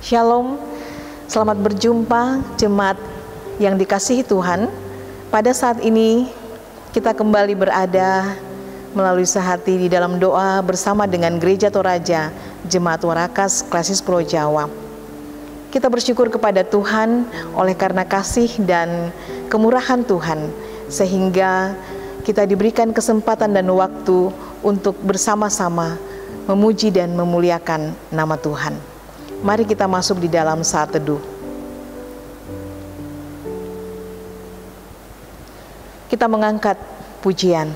Shalom, selamat berjumpa jemaat yang dikasihi Tuhan. Pada saat ini kita kembali berada melalui sehati di dalam doa bersama dengan Gereja Toraja Jemaat Warakas Klasis Pulau Jawa. Kita bersyukur kepada Tuhan oleh karena kasih dan kemurahan Tuhan, sehingga kita diberikan kesempatan dan waktu untuk bersama-sama memuji dan memuliakan nama Tuhan. Mari kita masuk di dalam saat teduh. Kita mengangkat pujian.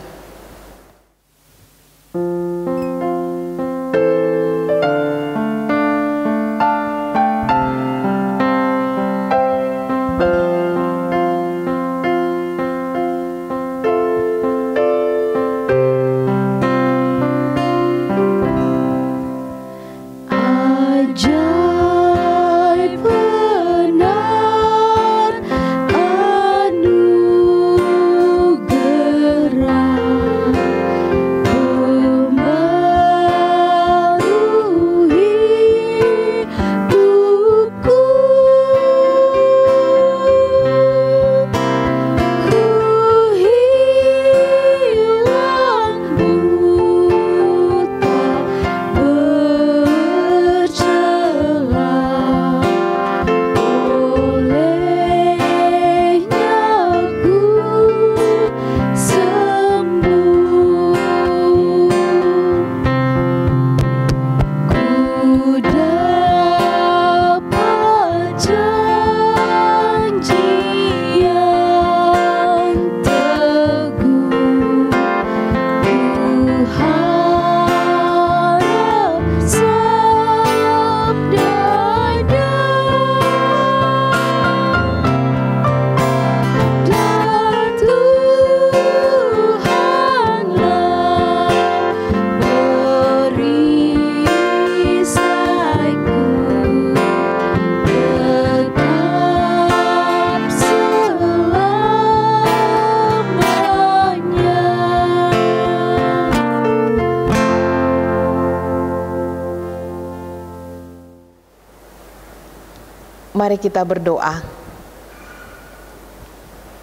Mari kita berdoa.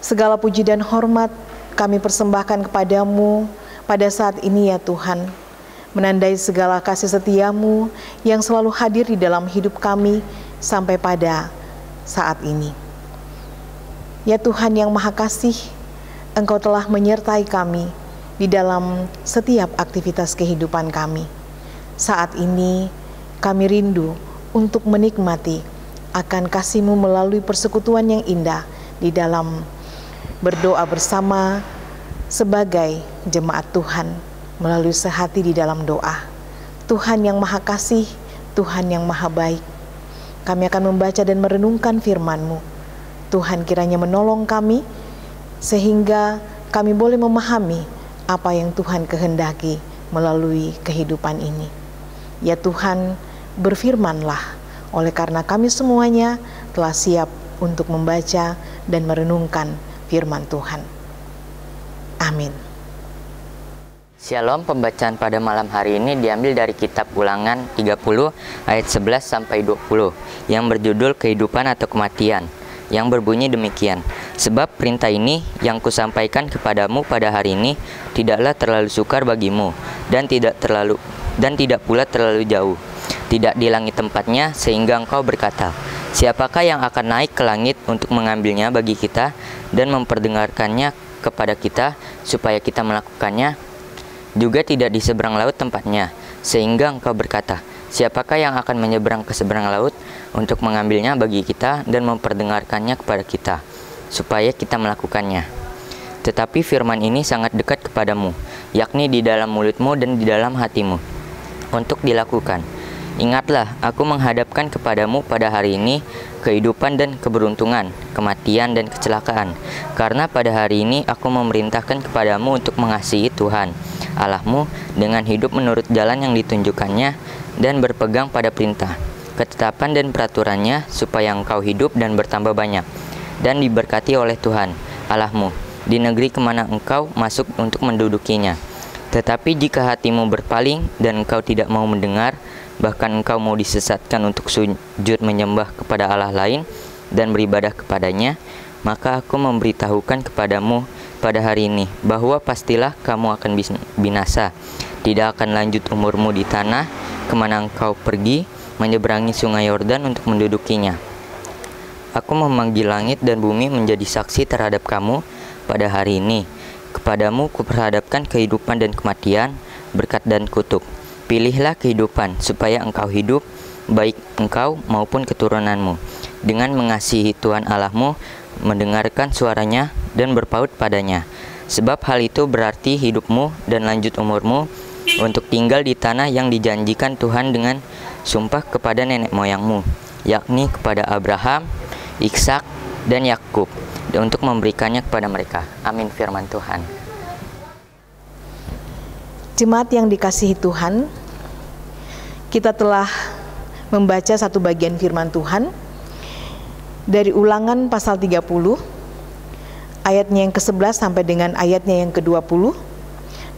Segala puji dan hormat kami persembahkan kepadamu pada saat ini ya Tuhan, menandai segala kasih setiamu yang selalu hadir di dalam hidup kami sampai pada saat ini. Ya Tuhan yang Maha Kasih, Engkau telah menyertai kami di dalam setiap aktivitas kehidupan kami. Saat ini kami rindu untuk menikmati akan kasih-Mu melalui persekutuan yang indah di dalam berdoa bersama sebagai jemaat Tuhan melalui sehati di dalam doa. Tuhan yang Maha Kasih, Tuhan yang Maha Baik, kami akan membaca dan merenungkan firman-Mu. Tuhan kiranya menolong kami sehingga kami boleh memahami apa yang Tuhan kehendaki melalui kehidupan ini. Ya Tuhan, berfirman-Lah, oleh karena kami semuanya telah siap untuk membaca dan merenungkan firman Tuhan. Amin. Shalom, pembacaan pada malam hari ini diambil dari kitab Ulangan 30 ayat 11 sampai 20 yang berjudul kehidupan atau kematian, yang berbunyi demikian. Sebab perintah ini yang kusampaikan kepadamu pada hari ini tidaklah terlalu sukar bagimu dan tidak pula terlalu jauh, tidak di langit tempatnya, sehingga engkau berkata, siapakah yang akan naik ke langit untuk mengambilnya bagi kita dan memperdengarkannya kepada kita supaya kita melakukannya? Juga tidak di seberang laut tempatnya, sehingga engkau berkata, siapakah yang akan menyeberang ke seberang laut untuk mengambilnya bagi kita dan memperdengarkannya kepada kita supaya kita melakukannya? Tetapi firman ini sangat dekat kepadamu, yakni di dalam mulutmu dan di dalam hatimu, untuk dilakukan. Ingatlah, aku menghadapkan kepadamu pada hari ini kehidupan dan keberuntungan, kematian dan kecelakaan. Karena pada hari ini aku memerintahkan kepadamu untuk mengasihi Tuhan Allahmu dengan hidup menurut jalan yang ditunjukkannya dan berpegang pada perintah, ketetapan dan peraturannya, supaya engkau hidup dan bertambah banyak dan diberkati oleh Tuhan Allahmu di negeri kemana engkau masuk untuk mendudukinya. Tetapi jika hatimu berpaling dan engkau tidak mau mendengar, bahkan engkau mau disesatkan untuk sujud menyembah kepada Allah lain dan beribadah kepadanya, maka aku memberitahukan kepadamu pada hari ini bahwa pastilah kamu akan binasa. Tidak akan lanjut umurmu di tanah kemana engkau pergi menyeberangi sungai Yordan untuk mendudukinya. Aku memanggil langit dan bumi menjadi saksi terhadap kamu pada hari ini. Kepadamu kuperhadapkan kehidupan dan kematian, berkat dan kutuk. Pilihlah kehidupan supaya engkau hidup, baik engkau maupun keturunanmu, dengan mengasihi Tuhan Allahmu, mendengarkan suaranya dan berpaut padanya. Sebab hal itu berarti hidupmu dan lanjut umurmu untuk tinggal di tanah yang dijanjikan Tuhan dengan sumpah kepada nenek moyangmu, yakni kepada Abraham, Ishak, dan Yakub, untuk memberikannya kepada mereka. Amin. Firman Tuhan. Jemaat yang dikasihi Tuhan, kita telah membaca satu bagian firman Tuhan dari Ulangan pasal 30, ayatnya yang ke-11 sampai dengan ayatnya yang ke-20.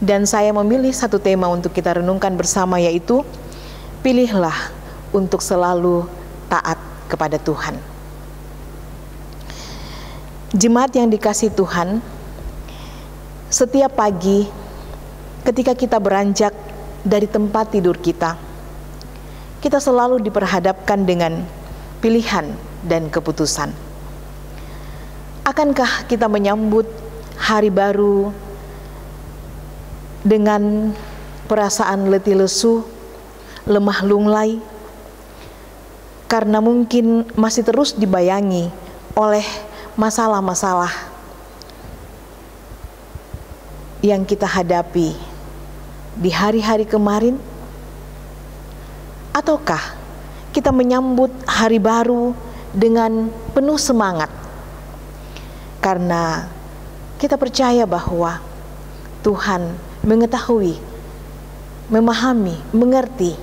Dan saya memilih satu tema untuk kita renungkan bersama, yaitu pilihlah untuk selalu taat kepada Tuhan. Jemaat yang dikasihi Tuhan, setiap pagi ketika kita beranjak dari tempat tidur kita selalu diperhadapkan dengan pilihan dan keputusan. Akankah kita menyambut hari baru dengan perasaan letih lesu, lemah lunglai, karena mungkin masih terus dibayangi oleh masalah-masalah yang kita hadapi di hari-hari kemarin? Ataukah kita menyambut hari baru dengan penuh semangat karena kita percaya bahwa Tuhan mengetahui, memahami, mengerti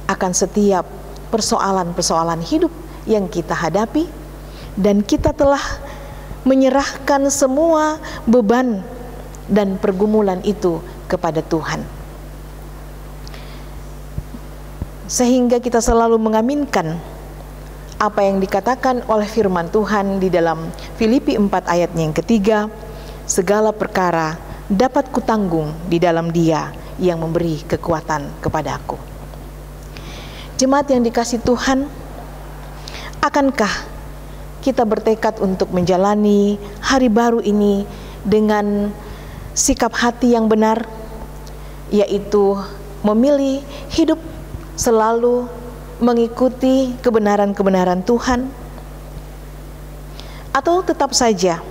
akan setiap persoalan-persoalan hidup yang kita hadapi, dan kita telah menyerahkan semua beban dan pergumulan itu kepada Tuhan, sehingga kita selalu mengaminkan apa yang dikatakan oleh firman Tuhan di dalam Filipi 4 ayatnya yang ketiga, segala perkara dapat kutanggung di dalam Dia yang memberi kekuatan kepadaku. Jemaat yang dikasihi Tuhan, akankah kita bertekad untuk menjalani hari baru ini dengan sikap hati yang benar, yaitu memilih hidup selalu mengikuti kebenaran-kebenaran Tuhan, atau tetap saja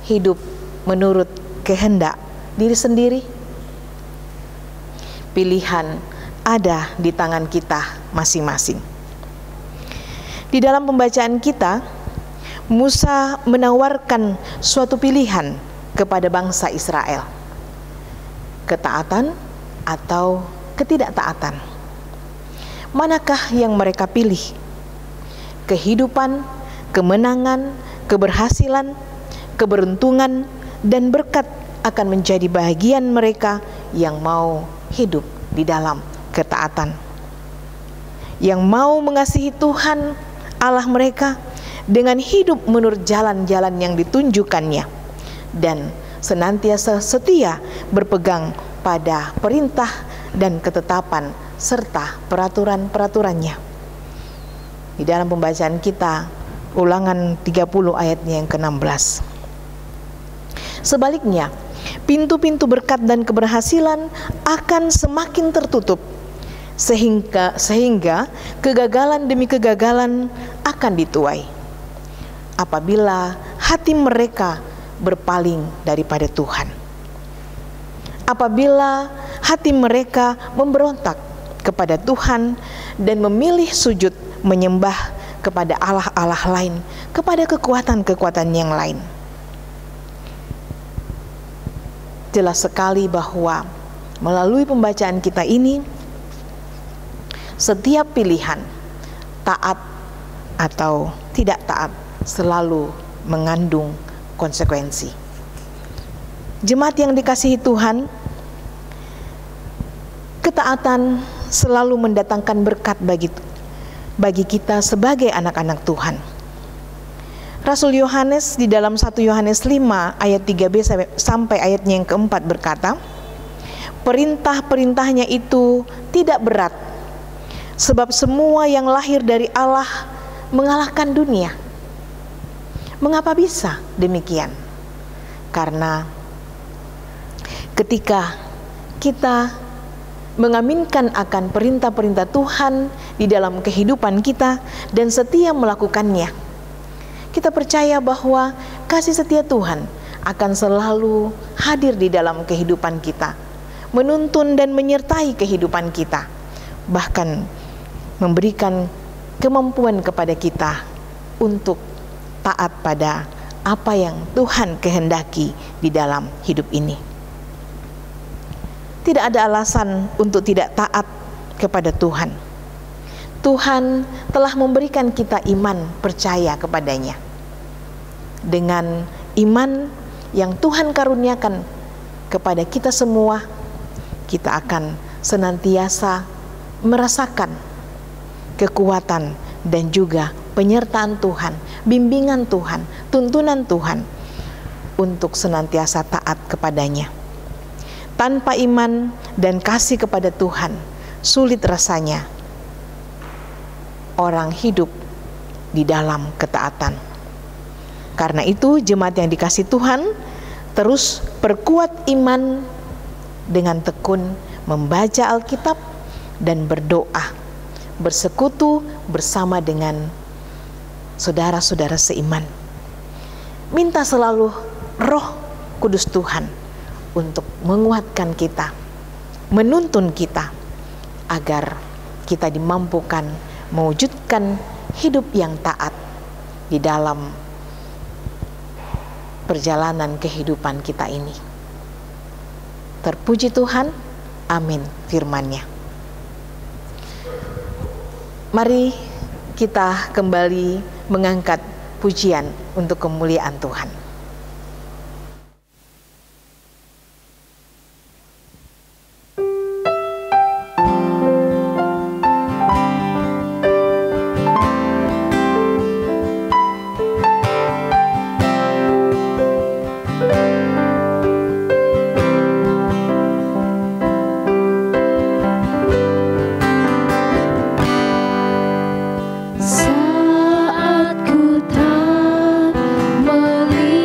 hidup menurut kehendak diri sendiri? Pilihan ada di tangan kita masing-masing. Di dalam pembacaan kita, Musa menawarkan suatu pilihan kepada bangsa Israel, ketaatan atau ketidaktaatan. Manakah yang mereka pilih? Kehidupan, kemenangan, keberhasilan, keberuntungan, dan berkat akan menjadi bahagian mereka yang mau hidup di dalam ketaatan, yang mau mengasihi Tuhan Allah mereka dengan hidup menurut jalan-jalan yang ditunjukkannya, dan senantiasa setia berpegang pada perintah dan ketetapan serta peraturan-peraturannya. Di dalam pembacaan kita, Ulangan 30 ayatnya yang ke-16. Sebaliknya, pintu-pintu berkat dan keberhasilan akan semakin tertutup, sehingga kegagalan demi kegagalan akan dituai apabila hati mereka berpaling daripada Tuhan, apabila hati mereka memberontak kepada Tuhan dan memilih sujud menyembah kepada Allah-Allah lain, kepada kekuatan-kekuatan yang lain. Jelas sekali bahwa melalui pembacaan kita ini, setiap pilihan taat atau tidak taat selalu mengandung konsekuensi. Jemaat yang dikasihi Tuhan, ketaatan selalu mendatangkan berkat bagi kita sebagai anak-anak Tuhan. Rasul Yohanes di dalam 1 Yohanes 5 ayat 3b sampai ayatnya yang keempat berkata, perintah-perintahnya itu tidak berat, sebab semua yang lahir dari Allah mengalahkan dunia. Mengapa bisa demikian? Karena ketika kita mengaminkan akan perintah-perintah Tuhan di dalam kehidupan kita dan setia melakukannya, kita percaya bahwa kasih setia Tuhan akan selalu hadir di dalam kehidupan kita, menuntun dan menyertai kehidupan kita, bahkan memberikan kemampuan kepada kita untuk taat pada apa yang Tuhan kehendaki di dalam hidup ini. Tidak ada alasan untuk tidak taat kepada Tuhan. Tuhan telah memberikan kita iman percaya kepadanya. Dengan iman yang Tuhan karuniakan kepada kita semua, kita akan senantiasa merasakan kekuatan dan juga penyertaan Tuhan, bimbingan Tuhan, tuntunan Tuhan untuk senantiasa taat kepadanya. Tanpa iman dan kasih kepada Tuhan, sulit rasanya orang hidup di dalam ketaatan. Karena itu, jemaat yang dikasihi Tuhan, terus perkuat iman dengan tekun membaca Alkitab dan berdoa, bersekutu bersama dengan saudara-saudara seiman. Minta selalu Roh Kudus Tuhan untuk menguatkan kita, menuntun kita, agar kita dimampukan mewujudkan hidup yang taat di dalam perjalanan kehidupan kita ini. Terpuji Tuhan, amin firman-Nya. Mari kita kembali mengangkat pujian untuk kemuliaan Tuhan. Saat ku tak melihat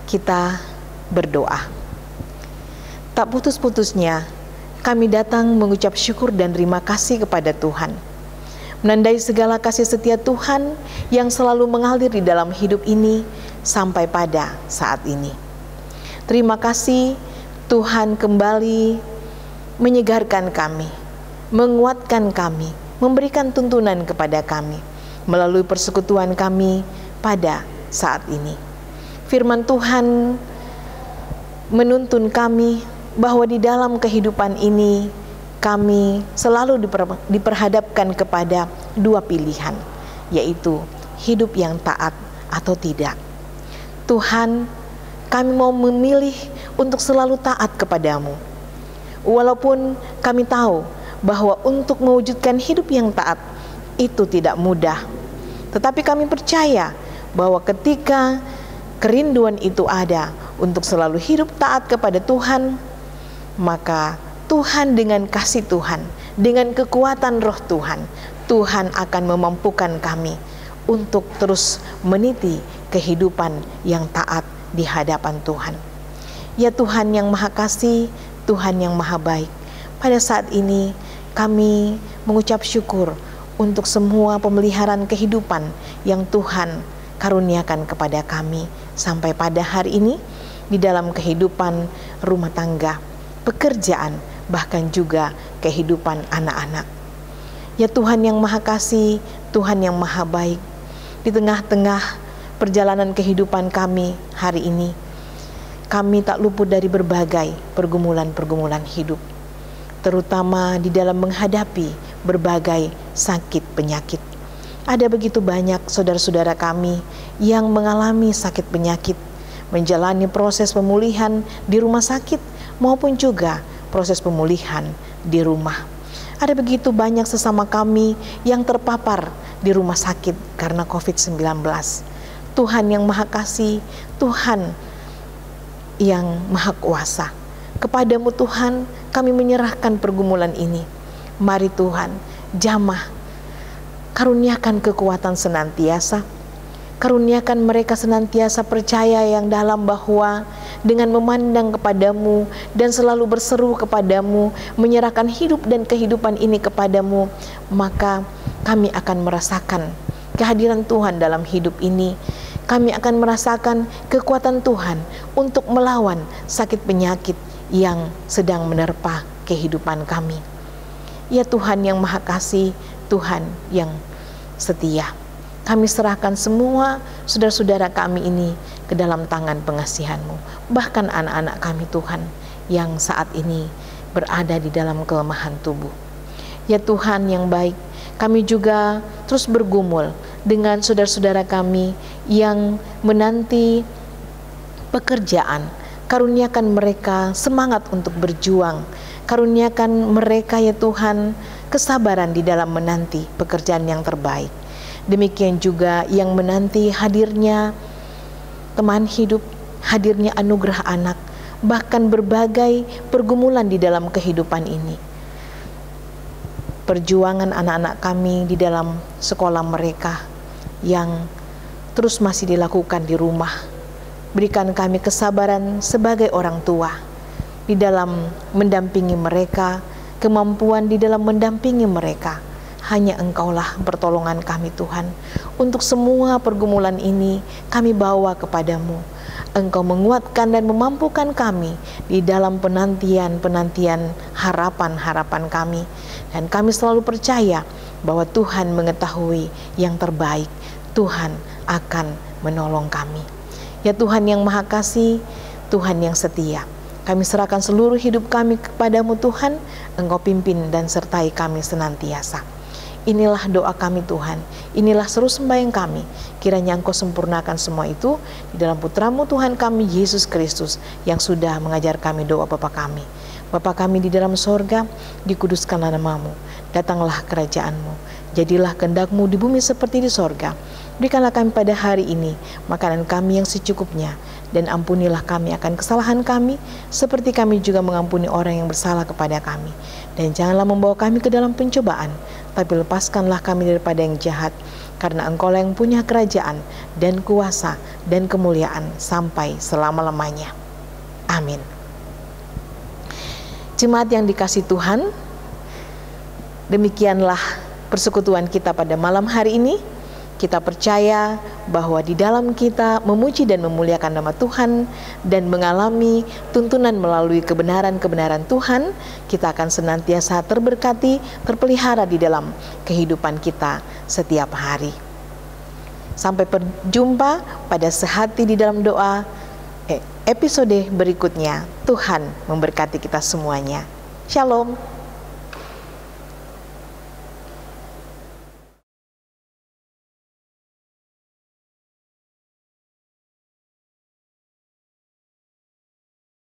Kita berdoa. Tak putus-putusnya kami datang mengucap syukur dan terima kasih kepada Tuhan, menandai segala kasih setia Tuhan yang selalu mengalir di dalam hidup ini sampai pada saat ini. Terima kasih Tuhan kembali menyegarkan kami, menguatkan kami, memberikan tuntunan kepada kami melalui persekutuan kami pada saat ini. Firman Tuhan menuntun kami bahwa di dalam kehidupan ini kami selalu diperhadapkan kepada dua pilihan, yaitu hidup yang taat atau tidak. Tuhan, kami mau memilih untuk selalu taat kepadamu. Walaupun kami tahu bahwa untuk mewujudkan hidup yang taat itu tidak mudah, tetapi kami percaya bahwa ketika kerinduan itu ada untuk selalu hidup taat kepada Tuhan, maka Tuhan dengan kasih Tuhan, dengan kekuatan roh Tuhan, Tuhan akan memampukan kami untuk terus meniti kehidupan yang taat di hadapan Tuhan. Ya Tuhan yang Maha Kasih, Tuhan yang Maha Baik, pada saat ini kami mengucap syukur untuk semua pemeliharaan kehidupan yang Tuhan karuniakan kepada kami sampai pada hari ini di dalam kehidupan rumah tangga, pekerjaan, bahkan juga kehidupan anak-anak. Ya Tuhan yang Maha Kasih, Tuhan yang Maha Baik, di tengah-tengah perjalanan kehidupan kami hari ini, kami tak luput dari berbagai pergumulan-pergumulan hidup, terutama di dalam menghadapi berbagai sakit penyakit. Ada begitu banyak saudara-saudara kami yang mengalami sakit penyakit, menjalani proses pemulihan di rumah sakit maupun juga proses pemulihan di rumah. Ada begitu banyak sesama kami yang terpapar di rumah sakit karena COVID-19. Tuhan yang Maha Kasih, Tuhan yang Maha Kuasa, kepadamu Tuhan kami menyerahkan pergumulan ini. Mari Tuhan, jamah, karuniakan kekuatan senantiasa, karuniakan mereka senantiasa percaya yang dalam bahwa dengan memandang kepadamu dan selalu berseru kepadamu, menyerahkan hidup dan kehidupan ini kepadamu, maka kami akan merasakan kehadiran Tuhan dalam hidup ini. Kami akan merasakan kekuatan Tuhan untuk melawan sakit penyakit yang sedang menerpa kehidupan kami. Ya Tuhan yang Maha Kasih, Tuhan yang setia, kami serahkan semua saudara-saudara kami ini ke dalam tangan pengasihan-Mu. Bahkan anak-anak kami Tuhan yang saat ini berada di dalam kelemahan tubuh. Ya Tuhan yang baik, kami juga terus bergumul dengan saudara-saudara kami yang menanti pekerjaan. Karuniakan mereka semangat untuk berjuang. Karuniakan mereka ya Tuhan kesabaran di dalam menanti pekerjaan yang terbaik. Demikian juga yang menanti hadirnya teman hidup, hadirnya anugerah anak, bahkan berbagai pergumulan di dalam kehidupan ini. Perjuangan anak-anak kami di dalam sekolah mereka yang terus masih dilakukan di rumah. Berikan kami kesabaran sebagai orang tua di dalam mendampingi mereka, kemampuan di dalam mendampingi mereka. Hanya Engkaulah pertolongan kami Tuhan. Untuk semua pergumulan ini kami bawa kepadamu. Engkau menguatkan dan memampukan kami di dalam penantian-penantian harapan-harapan kami. Dan kami selalu percaya bahwa Tuhan mengetahui yang terbaik. Tuhan akan menolong kami. Ya Tuhan yang Maha Kasih, Tuhan yang setia, kami serahkan seluruh hidup kami kepadamu Tuhan. Engkau pimpin dan sertai kami senantiasa. Inilah doa kami Tuhan, inilah seru sembahyang kami. Kiranya Engkau sempurnakan semua itu di dalam Putramu Tuhan kami Yesus Kristus yang sudah mengajar kami doa Bapa kami. Bapa kami di dalam sorga, dikuduskanlah namamu, datanglah kerajaan-Mu, jadilah kehendak-Mu di bumi seperti di sorga. Berikanlah kami pada hari ini makanan kami yang secukupnya, dan ampunilah kami akan kesalahan kami, seperti kami juga mengampuni orang yang bersalah kepada kami. Dan janganlah membawa kami ke dalam pencobaan, tapi lepaskanlah kami daripada yang jahat, karena Engkau yang punya kerajaan dan kuasa dan kemuliaan sampai selama-lamanya. Amin. Jemaat yang dikasihi Tuhan, demikianlah persekutuan kita pada malam hari ini. Kita percaya bahwa di dalam kita memuji dan memuliakan nama Tuhan dan mengalami tuntunan melalui kebenaran-kebenaran Tuhan, kita akan senantiasa terberkati, terpelihara di dalam kehidupan kita setiap hari. Sampai berjumpa pada Sehati di dalam Doa episode berikutnya. Tuhan memberkati kita semuanya. Shalom.